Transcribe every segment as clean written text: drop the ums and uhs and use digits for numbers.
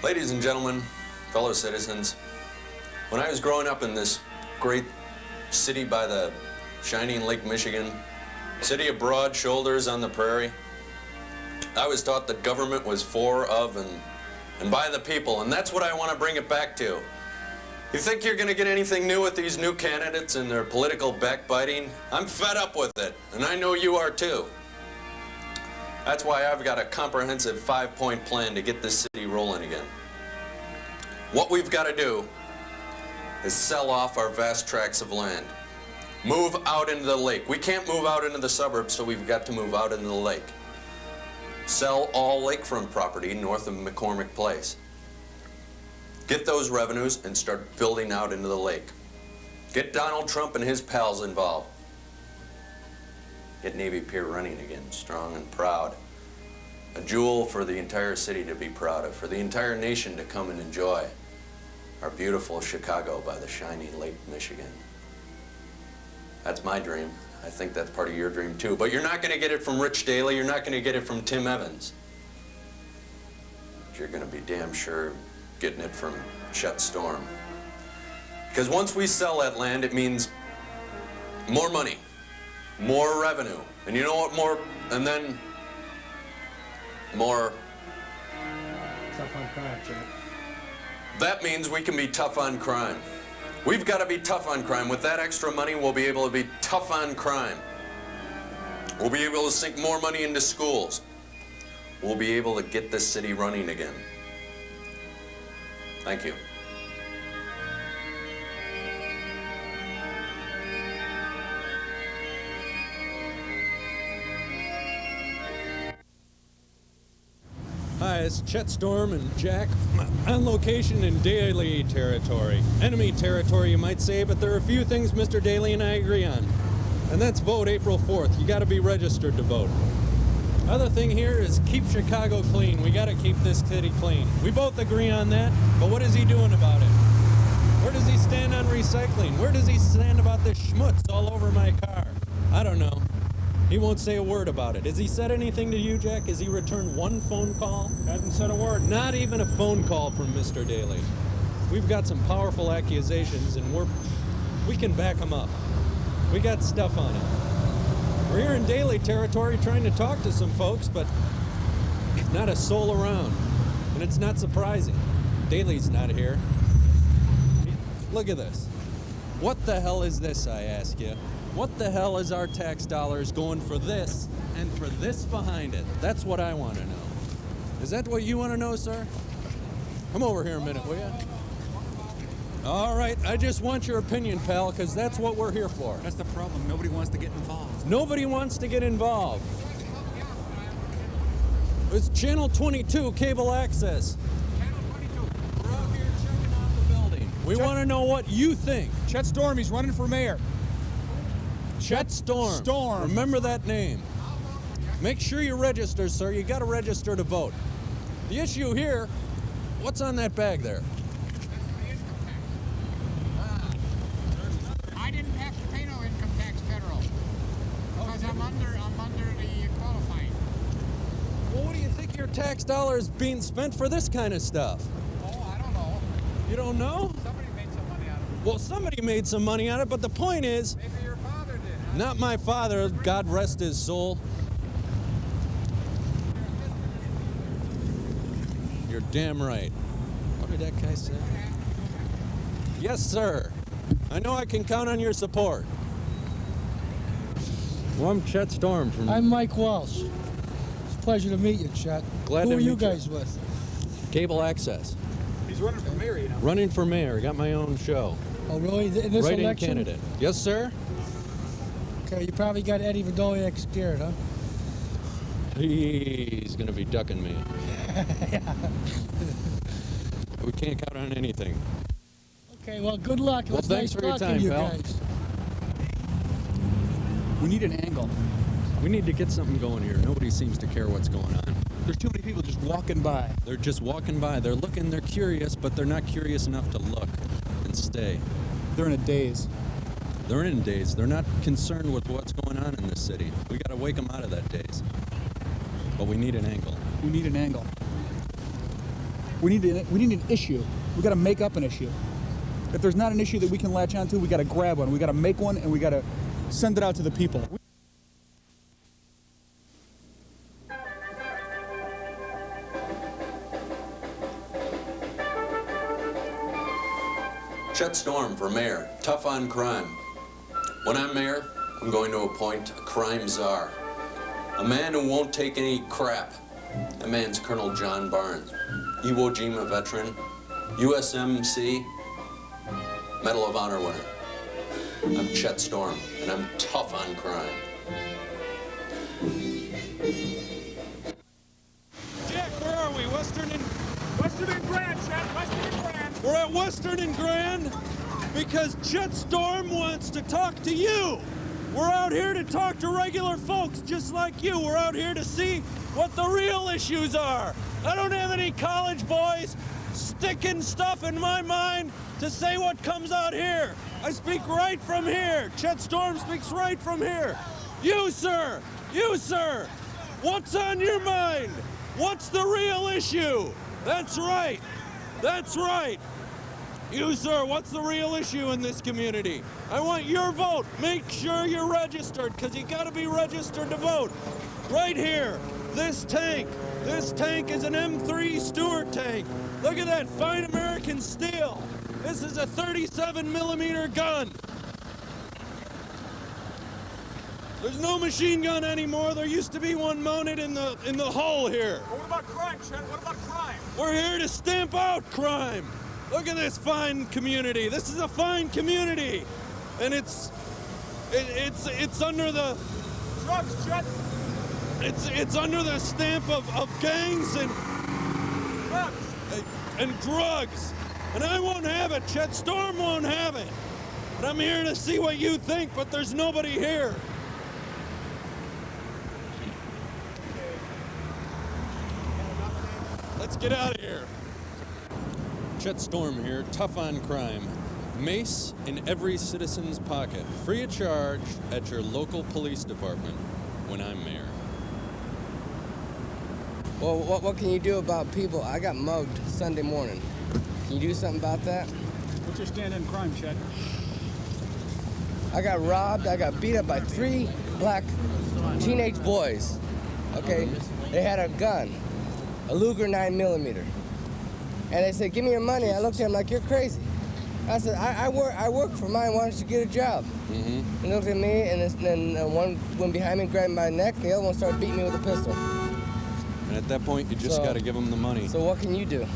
Ladies and gentlemen, fellow citizens, when I was growing up in this great city by the shining Lake Michigan, city of broad shoulders on the prairie, I was taught that government was for, of, and by the people, and that's what I want to bring it back to. You think you're going to get anything new with these new candidates and their political backbiting? I'm fed up with it, and I know you are too. That's why I've got a comprehensive 5-point plan to get this city rolling again. What we've got to do is sell off our vast tracts of land. Move out into the lake. We can't move out into the suburbs, so we've got to move out into the lake. Sell all lakefront property north of McCormick Place. Get those revenues and start building out into the lake. Get Donald Trump and his pals involved. Get Navy Pier running again, strong and proud. A jewel for the entire city to be proud of, for the entire nation to come and enjoy. Our beautiful Chicago by the shining Lake Michigan. That's my dream. I think that's part of your dream too. But you're not going to get it from Rich Daley. You're not going to get it from Tim Evans. But you're going to be damn sure getting it from Chet Storm. Because once we sell that land, it means more money, more revenue. And you know what more, and then more. Tough on crime, Jack. That means we can be tough on crime. We've got to be tough on crime. With that extra money, we'll be able to be tough on crime. We'll be able to sink more money into schools. We'll be able to get this city running again. Thank you. Hi, it's Chet Storm and Jack on location in Daley territory. Enemy territory, you might say, but there are a few things Mr. Daley and I agree on. And that's vote April 4th. You got to be registered to vote. Other thing here is keep Chicago clean. We got to keep this city clean. We both agree on that, but what is he doing about it? Where does he stand on recycling? Where does he stand about this schmutz all over my car? I don't know. He won't say a word about it. Has he said anything to you, Jack? Has he returned one phone call? Hasn't said a word. Not even a phone call from Mr. Daley. We've got some powerful accusations, and we can back them up. We got stuff on it. We're here in Daley territory trying to talk to some folks, but not a soul around. And it's not surprising. Daley's not here. Look at this. What the hell is this, I ask you? What the hell is our tax dollars going for this and for this behind it? That's what I want to know. Is that what you want to know, sir? Come over here a minute, will you? All right, I just want your opinion, pal, because that's what we're here for. That's the problem. Nobody wants to get involved. Nobody wants to get involved. It's Channel 22, cable access. Channel 22. We're out here checking out the building. We want to know what you think. Chet Storm, he's running for mayor. Chet Storm. Storm. Remember that name. Make sure you register, sir. You got to register to vote. The issue here, what's on that bag there? I didn't have to pay no income tax federal because I'm under the qualifying. Well, what do you think your tax dollars being spent for this kind of stuff? Oh, I don't know. You don't know? Somebody made some money out of it. Well, somebody made some money on it, but the point is, Maybe your father did. Huh? not my father, God rest his soul. You're damn right. What did that guy say? Yes, sir. I know I can count on your support. Well, I'm Chet Storm from I'm Mike Walsh. It's a pleasure to meet you, Chet. Glad Who to are meet you you. guys with? Cable Access. He's running for mayor, you know. Running for mayor. Got my own show. Oh, really? In this Write-in election? candidate. Yes, sir. Okay, you probably got Eddie Vdolyak scared, huh? He's going to be ducking me. We can't count on anything. Okay, well, good luck. Well, It's thanks nice for your talking time, to you pal. guys. We need an angle. We need to get something going here. Nobody seems to care what's going on. There's too many people just walking by. They're just walking by. They're looking. They're curious, but they're not curious enough to look and stay. They're in a daze. They're in daze. They're not concerned with what's going on in this city. We got to wake them out of that daze. But we need an angle. We need an angle. We need an issue. We got to make up an issue. If there's not an issue that we can latch onto, we got to grab one. We got to make one, and we got to send it out to the people. Chet Storm for mayor, tough on crime. When I'm mayor, I'm going to appoint a crime czar. A man who won't take any crap. That man's Colonel John Barnes, Iwo Jima veteran, USMC, Medal of Honor winner. I'm Chet Storm, and I'm tough on crime. Jack, where are we? Western and Grand, Chet. Western and Grand. We're at Western and Grand because Chet Storm wants to talk to you. We're out here to talk to regular folks just like you. We're out here to see what the real issues are. I don't have any college boys sticking stuff in my mind to say what comes out here. I speak right from here. Chet Storm speaks right from here. You, sir, what's on your mind? What's the real issue? That's right. You, sir, what's the real issue in this community? I want your vote. Make sure you're registered, because you got to be registered to vote. Right here, this tank is an M3 Stewart tank. Look at that fine American steel. This is a 37 millimeter gun. There's no machine gun anymore. There used to be one mounted in the hull here. What about crime, Chet? What about crime? We're here to stamp out crime. Look at this fine community. This is a fine community, and it's under the Drugs, Chet. it's under the stamp of gangs and drugs. And I won't have it. Chet Storm won't have it. And I'm here to see what you think, but there's nobody here. Let's get out of here. Chet Storm here, tough on crime. Mace in every citizen's pocket, free of charge at your local police department when I'm mayor. Well, what can you do about people? I got mugged Sunday morning. Can you do something about that? What's your stand on crime, Chet? I got robbed. I got beat up by 3 black teenage boys. Okay? They had a gun, a Luger 9mm. And they said, give me your money. I looked at them like, you're crazy. I said, I work for mine. Why don't you get a job? Mm-hmm. They looked at me, and then one went behind me, grabbed my neck. The other one started beating me with a pistol. And at that point, you just got to give them the money. So what can you do?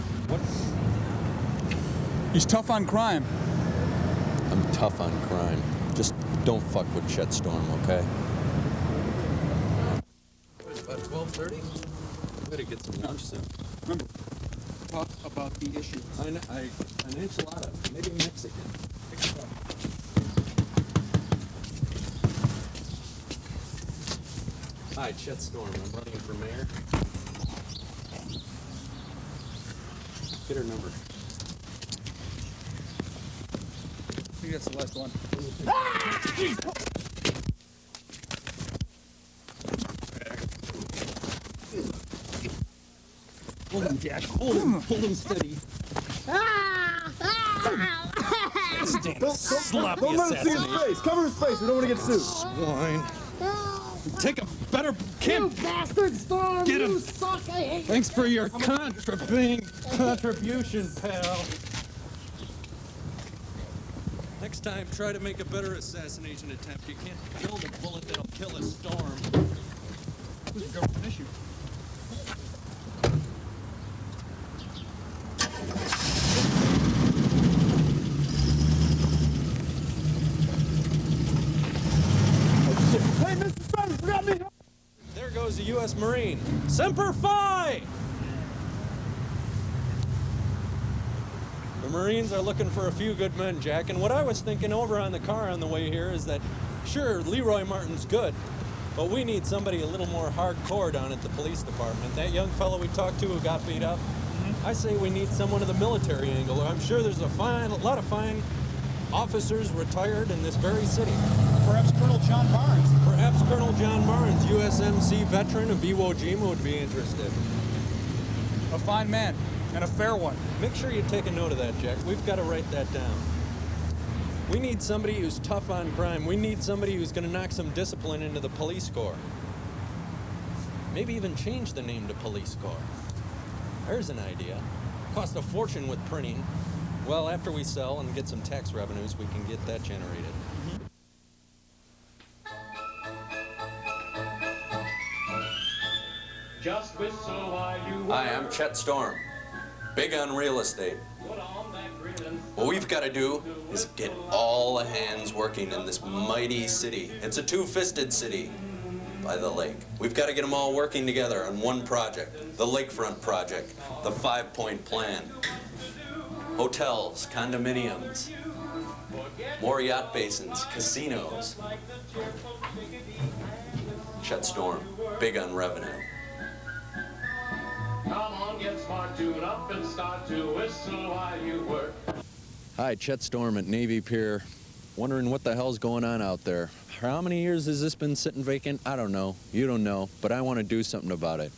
He's tough on crime. I'm tough on crime. Just don't fuck with Chet Storm, okay? It's about 12:30. We gotta get some lunch soon. Remember, talk about the issues. An enchilada, maybe Mexican. Hi, Chet Storm. I'm running for mayor. Get her number. I think that's the last one. Hold him, Jack. Hold him steady. Sloppy Don't let him see his face. Cover his face. We don't want to get sued. Swine. Take a better You bastard, Storm! Get him. You suck! I hate Thanks for your contribution, pal. Next time, try to make a better assassination attempt. You can't build a bullet that'll kill a storm. This is a government issue. Hey, Mr. Storm, you forgot me. There goes a U.S. Marine. Semper Fi! The Marines are looking for a few good men, Jack. And what I was thinking over on the car on the way here is that, sure, Leroy Martin's good, but we need somebody a little more hardcore down at the police department. That young fellow we talked to who got beat up, I say we need someone of the military angle. I'm sure there's a lot of fine officers retired in this very city. Perhaps Colonel John Barnes. Perhaps Colonel John Barnes, USMC veteran of Iwo Jima, would be interested. A fine man. And a fair one. Make sure you take a note of that, Jack. We've got to write that down. We need somebody who's tough on crime. We need somebody who's going to knock some discipline into the police corps. Maybe even change the name to police corps. There's an idea. Cost a fortune with printing. Well, after we sell and get some tax revenues, we can get that generated. Just whistle while you Hi, I'm Chet Storm. Big on real estate. What we've got to do is get all the hands working in this mighty city. It's a two-fisted city by the lake. We've got to get them all working together on one project, the Lakefront Project, the 5-point plan. Hotels, condominiums, more yacht basins, casinos. Chet Storm, big on revenue. come on, get smart, tune up and start to whistle while you work. Hi, Chet Storm at Navy Pier. Wondering what the hell's going on out there. How many years has this been sitting vacant? I don't know. You don't know, but I want to do something about it.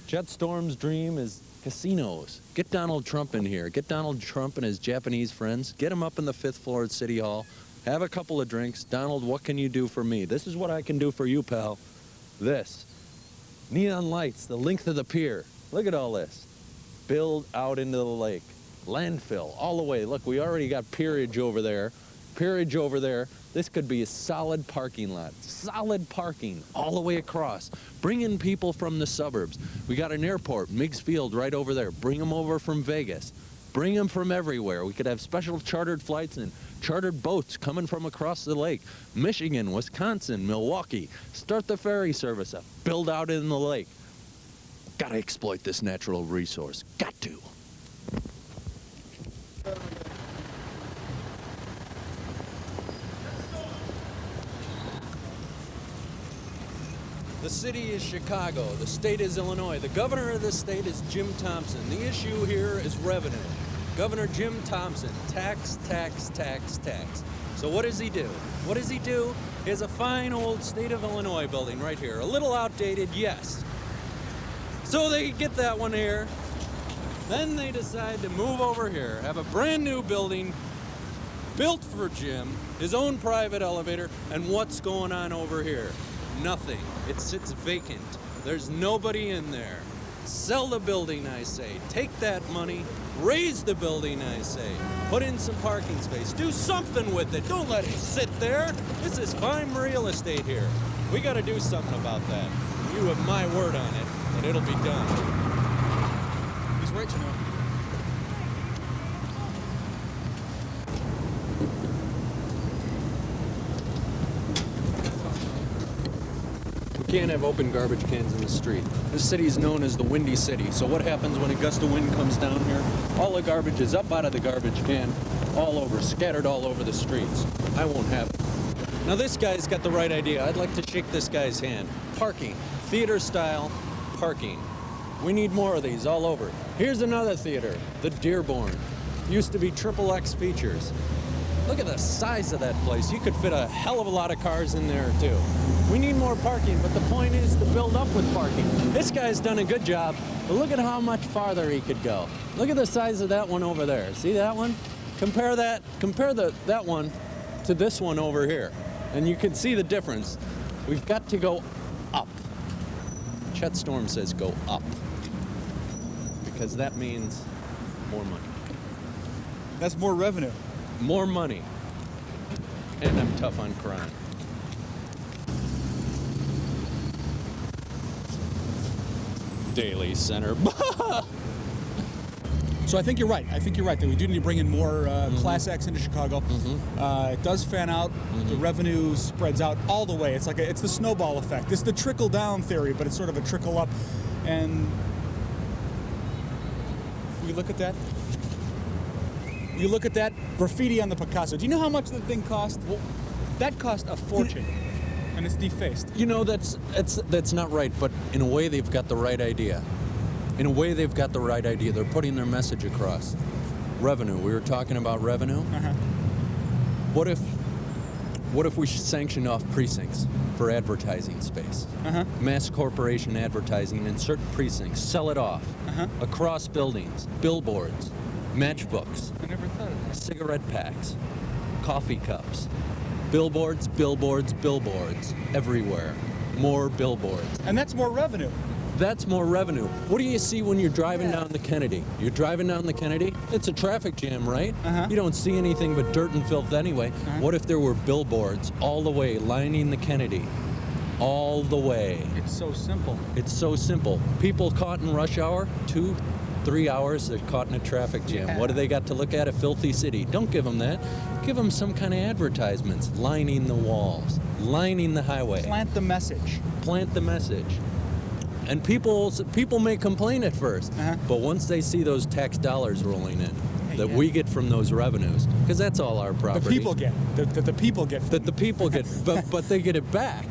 Chet Storm's dream is casinos. Get Donald Trump in here. Get Donald Trump and his Japanese friends. Get him up on the 5th floor at City Hall. Have a couple of drinks. Donald, what can you do for me? This is what I can do for you, pal. This. Neon lights, the length of the pier. Look at all this. Build out into the lake. Landfill, all the way. Look, we already got peerage over there. Peerage over there. This could be a solid parking lot. Solid parking all the way across. Bring in people from the suburbs. We got an airport, Meigs Field, right over there. Bring them over from Vegas. Bring them from everywhere. We could have special chartered flights and chartered boats coming from across the lake. Michigan, Wisconsin, Milwaukee. Start the ferry service up. Build out in the lake. Gotta exploit this natural resource. Got to. The city is Chicago. The state is Illinois. The governor of the state is Jim Thompson. The issue here is revenue. Governor Jim Thompson, tax, tax, tax, tax. So what does he do? What does he do? He has a fine old state of Illinois building right here. A little outdated, yes. So they get that one here. Then they decide to move over here, have a brand new building built for Jim, his own private elevator, and what's going on over here? Nothing. It sits vacant. There's nobody in there. Sell the building, I say. Take that money, raise the building, I say. Put in some parking space. Do something with it. Don't let it sit there. This is fine real estate here. We got to do something about that. You have my word on it, and it'll be done. He's right, you know. We can't have open garbage cans in the street. This city is known as the Windy City. So what happens when a gust of wind comes down here? All the garbage is up out of the garbage can, all over, scattered all over the streets. I won't have it. Now this guy's got the right idea. I'd like to shake this guy's hand. Parking. Theater style parking. We need more of these all over. Here's another theater, the Dearborn. Used to be XXX features. Look at the size of that place. You could fit a hell of a lot of cars in there too. We need more parking, but the point is to build up with parking. This guy's done a good job, but look at how much farther he could go. Look at the size of that one over there. See that one? Compare that one to this one over here. And you can see the difference. We've got to go up. Chet Storm says go up. Because that means more money. That's more revenue. More money. And I'm tough on crime. Daily Center. So I think you're right. I think you're right that we do need to bring in more Class X into Chicago. It does fan out. The revenue spreads out all the way. It's like it's the snowball effect. It's the trickle down theory, but it's sort of a trickle up. And we look at that. You look at that graffiti on the Picasso. Do you know how much that thing cost? Well, that cost a fortune, and it's defaced. You know, that's not right, but in a way they've got the right idea. In a way they've got the right idea. They're putting their message across. Revenue. We were talking about revenue. What if What if we sanction off precincts for advertising space? Mass corporation advertising in certain precincts. Sell it off. Across buildings, billboards, matchbooks, I never thought of that. cigarette packs, coffee cups, billboards, billboards, billboards, everywhere. More billboards. And that's more revenue. That's more revenue. What do you see when you're driving down the Kennedy? You're driving down the Kennedy, it's a traffic jam, right? You don't see anything but dirt and filth anyway. What if there were billboards all the way lining the Kennedy? All the way. It's so simple. It's so simple. People caught in rush hour, 2-3 hours, they're caught in a traffic jam. What do they got to look at? A filthy city. Don't give them that. Give them some kind of advertisements lining the walls, lining the highway. Plant the message. Plant the message. And people may complain at first, but once they see those tax dollars rolling in that we get from those revenues, because that's all our property. The people get. The people get. That the people get, but they get it back.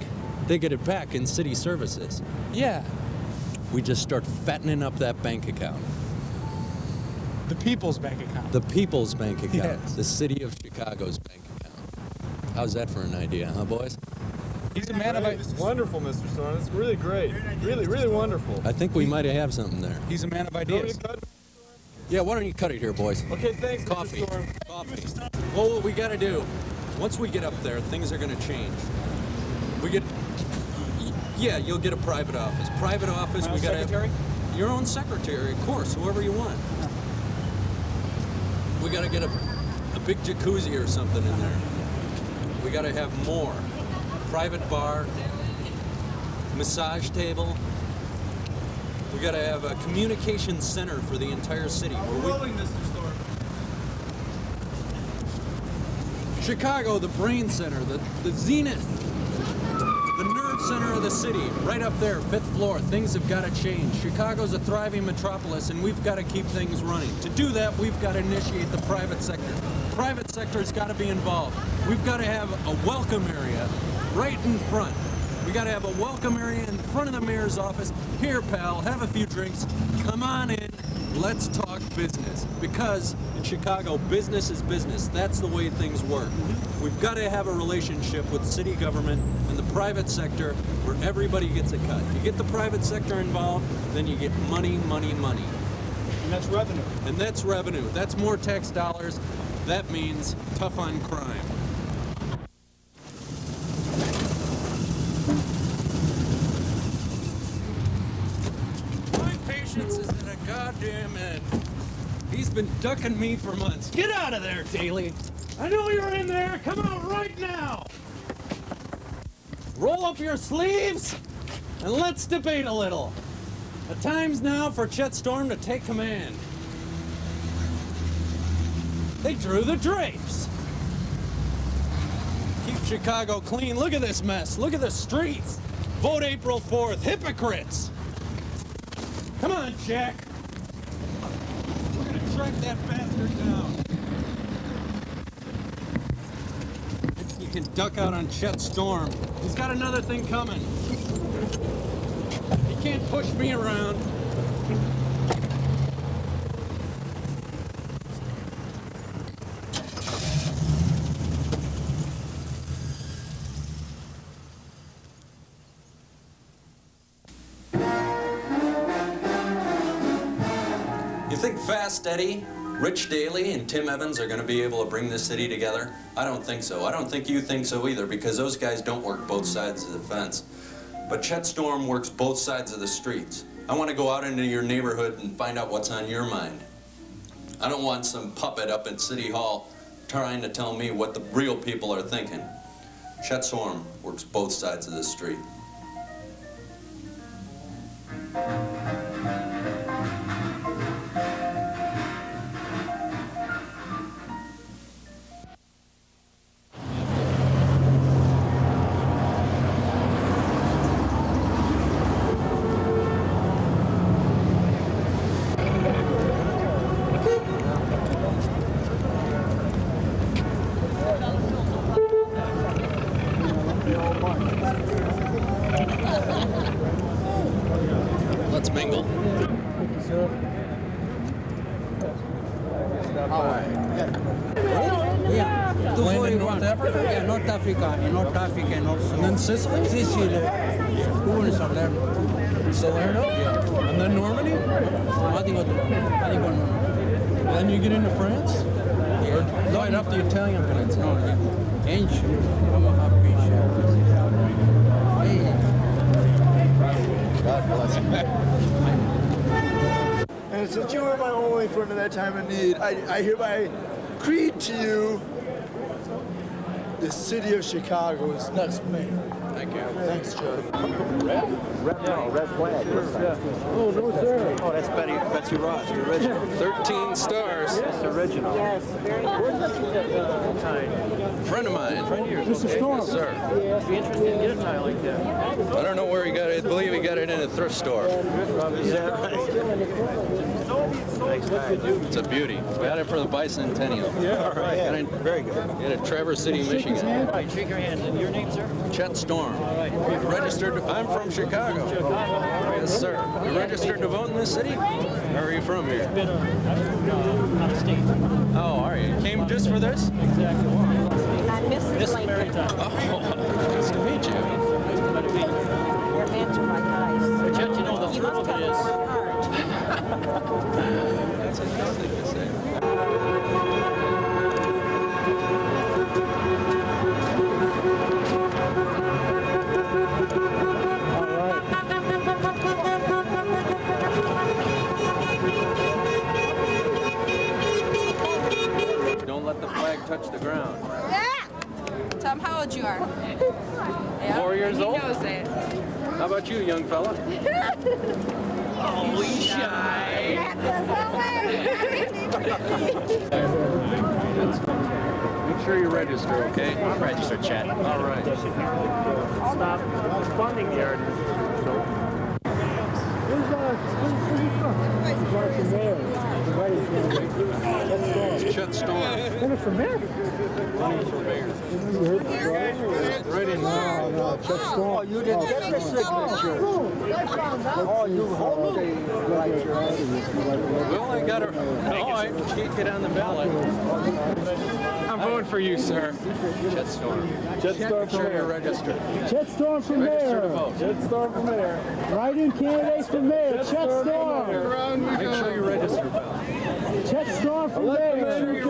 They get it back in city services. Yeah. We just start fattening up that bank account. The people's bank account. The people's bank account. Yes. The city of Chicago's bank account. How's that for an idea, huh, boys? He's a man of ideas. Wonderful, Mr. Storm. It's really great. Really, really wonderful. I think we might have something there. He's a man of You want me ideas. to cut? Yeah, why don't you cut it here, boys? Okay, thanks, Coffee. Mr. Storm. Coffee. Well, what we got to do, once we get up there, things are going to change. We get, yeah, you'll get a private office. Private office, My we own got to secretary? have your own secretary, of course, whoever you want. We got to get a big jacuzzi or something in there. We got to have more. Private bar, massage table. We got to have a communication center for the entire city. Mr. Storm. Chicago, the brain center, the zenith, the nerve center of the city, right up there, 5th floor. Things have got to change. Chicago's a thriving metropolis, and we've got to keep things running. To do that, we've got to initiate the private sector. Private sector's got to be involved. We've got to have a welcome area right in front. We got to have a welcome area in front of the mayor's office. Here, pal, have a few drinks. Come on in. Let's talk business. Because in Chicago, business is business. That's the way things work. We've got to have a relationship with city government and the private sector where everybody gets a cut. You get the private sector involved, then you get money, money, money. And that's revenue. And that's revenue. That's more tax dollars. That means tough on crime. My patience is at a goddamn end. He's been ducking me for months. Get out of there, Daley. I know you're in there. Come out right now. Roll up your sleeves and let's debate a little. The time's now for Chet Storm to take command. They drew the drapes. Keep Chicago clean. Look at this mess. Look at the streets. Vote April 4th. Hypocrites. Come on, Jack. We're gonna track that bastard down. You can duck out on Chet Storm. He's got another thing coming. He can't push me around. You think Fast Eddie, Rich Daley, and Tim Evans are going to be able to bring this city together? I don't think so. I don't think you think so either, because those guys don't work both sides of the fence. But Chet Storm works both sides of the streets. I want to go out into your neighborhood and find out what's on your mind. I don't want some puppet up at City Hall trying to tell me what the real people are thinking. Chet Storm works both sides of the street. Let's mingle. Land in North Africa? Yeah, North Africa, in North Africa and also. And then Sicily? Sicily, who is Salerno? Salerno? Yeah. And then Normandy? I think on. And then you get into France? Yeah. Right up the Italian peninsula. No, yeah. Ancient. I'm a happy Hey. God bless you. And since you were my only friend in that time of need, I hereby creed to you the city of Chicago's next mayor. Thank you. Thanks, Joe. Red flag. Oh, no, sir. Oh, that's Betsy Ross, the original. 13 stars. That's the original. Yes, very good. Friend of mine. Mr. Storm. Yes, sir. Be interested in getting a tie like that. I don't know where he got it. I believe he got it in a thrift store. Is that right? Thanks, guy. It's a beauty. We had it for the bicentennial. Yeah, all right. Got it, Very good. got it at Traverse City, Michigan. All right, shake your hand. And your name, sir? Chet Storm. All right. Registered. I'm from Chicago. Yes, sir. You registered to vote in this city? Where are you from here? Been out of state. Oh, all right. You came just for this? Exactly. I'm Mrs. Miss Lincoln. Maritime. Oh, nice to meet you. Your hands are like ice. But Chet, you know the You thrill must of have it a is. hard heart. That's a nice thing to say. Don't let the flag touch the ground. Tell him how old you are. 4 years old? He knows it. How about you, young fella? Oh, shy. Make sure you register, okay? I'm registered, Chet. All right. Stop funding the artist. It's Chet Storm. Running for mayor? Running for mayor. Right in now. No, Chet Storm. Oh, you didn't get the signature. Oh, you hold me. Well, I got her. No, I can't get on the ballot. I'm voting for you, sir. Chet Storm. Chet Storm Make sure you're registered. Chet Storm for Register to mayor. vote. Chet Storm for mayor. Write-in candidates for mayor. Chet Storm. Make sure you register, pal. Chet Storm for mayor.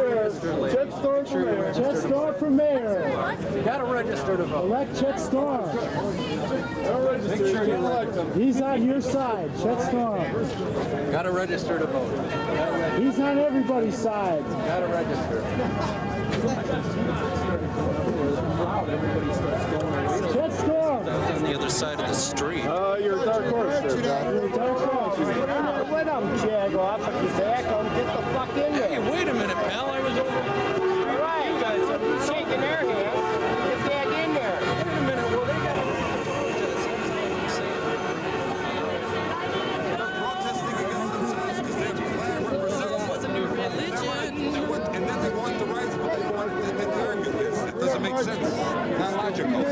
Chet Storm for mayor. Chet Storm for mayor. You gotta register to vote. Elect Chet Storm. Make sure you register. He's on your side. Chet Storm. Gotta register to vote. He's on everybody's side. Gotta register. Chet Storm. On the other side of the street. You're a dark horse there, John. You're a dark horse. Let him jag off of his back. I'll get the fuck in Hey, there. wait a minute, pal. I was over. All right. You guys are shaking their hands. Get back in there. Wait a minute. Well, they got Protesting against themselves because their flag represents It's a new religion. and then they want the rights, but they want to argue this. It doesn't make sense. Not logical. We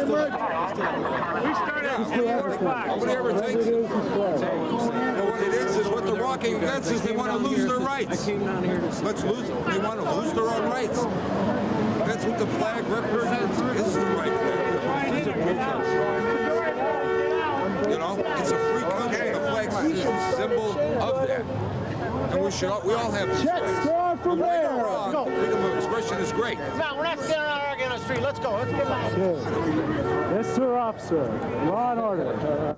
started at 4 o'clock. Nobody ever takes it. And what it is what they're walking against is they want to lose their rights. I came down here to Let's lose. They want to lose their own rights. That's what the flag represents. Is the right flag. This is a protest. You know, it's a free country. The flag is a symbol of that. And we all have these Chet rights. Storm for But right or mayor. wrong, freedom of expression is great. No, we're not standing out arguing on the street. Let's go. Let's get back. Yes, sir, officer. Law and order.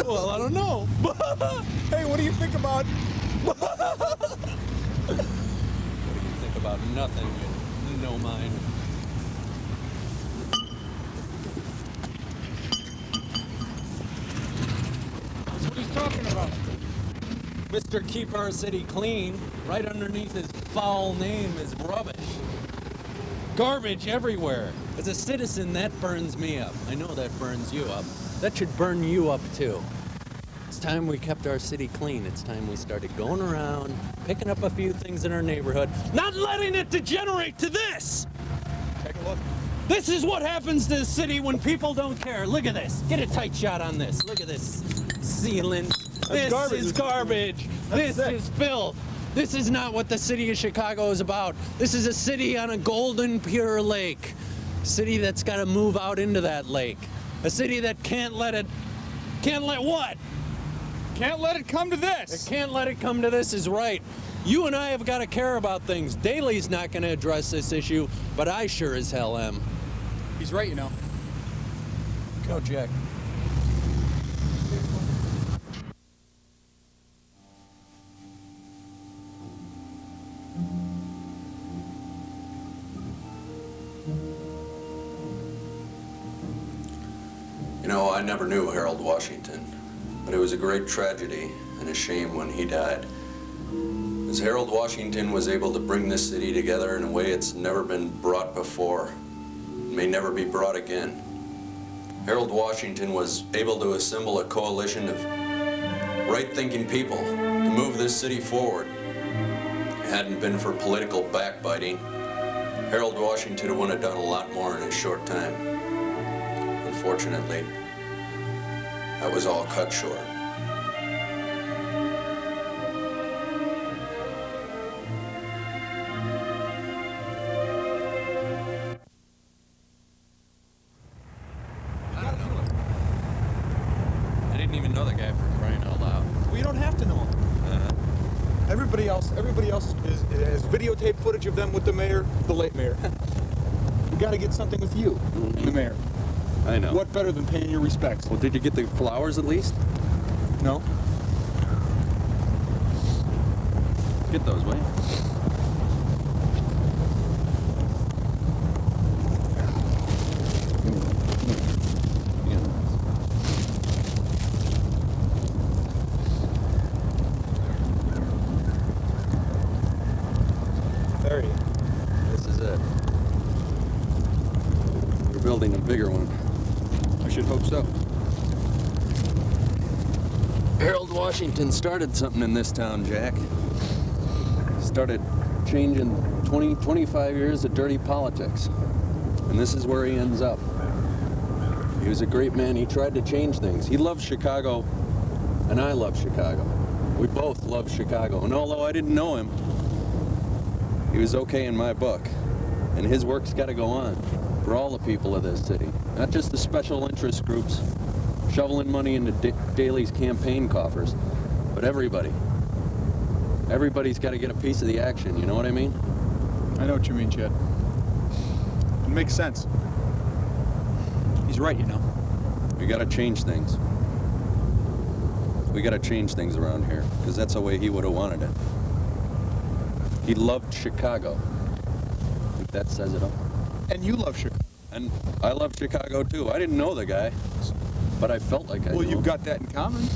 Well, I don't know. Hey, what do you think about? think about nothing. No mind. That's what he's talking about. Mr. Keep Our City Clean, right underneath his foul name is rubbish. Garbage everywhere. As a citizen, that burns me up. I know that burns you up. That should burn you up too. It's time we kept our city clean. It's time we started going around, picking up a few things in our neighborhood, not letting it degenerate to this. Take a look. This is what happens to the city when people don't care. Look at this. Get a tight shot on this. Look at this ceiling. This is garbage. This is filth. This is not what the city of Chicago is about. This is a city on a golden, pure lake. A city that's got to move out into that lake. A city that can't let what? Can't let it come to this. It can't let it come to this is right. You and I have got to care about things. Daley's not going to address this issue, but I sure as hell am. He's right, you know. Go, Jack. You know, I never knew Harold Washington, but it was a great tragedy and a shame when he died. As Harold Washington was able to bring this city together in a way it's never been brought before, and may never be brought again. Harold Washington was able to assemble a coalition of right-thinking people to move this city forward. If it hadn't been for political backbiting, Harold Washington would have done a lot more in a short time. Unfortunately, that was all cut short. I didn't even know the guy for crying out loud. Well, you don't have to know him. Everybody else has videotape footage of them with the mayor, the late mayor. We got to get something with you, the mayor. I know. What better than paying your respects? Well, did you get the flowers at least? No. Get those, will you? There you go. This is it. We're building a bigger one. I should hope so. Harold Washington started something in this town, Jack. Started changing 25 years of dirty politics. And this is where he ends up. He was a great man. He tried to change things. He loved Chicago, and I love Chicago. We both love Chicago. And although I didn't know him, he was okay in my book. And his work's got to go on for all the people of this city. Not just the special interest groups shoveling money into Daley's campaign coffers, but everybody. Everybody's got to get a piece of the action, you know what I mean? I know what you mean, Chet. It makes sense. He's right, you know. We got to change things. We got to change things around here, because that's the way he would have wanted it. He loved Chicago. I think that says it all. And you love Chicago. And I love Chicago, too. I didn't know the guy, but I felt like I knew Well, you've him. got that in common.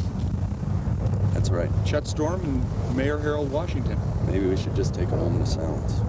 That's right. Chet Storm and Mayor Harold Washington. Maybe we should just take a moment of silence.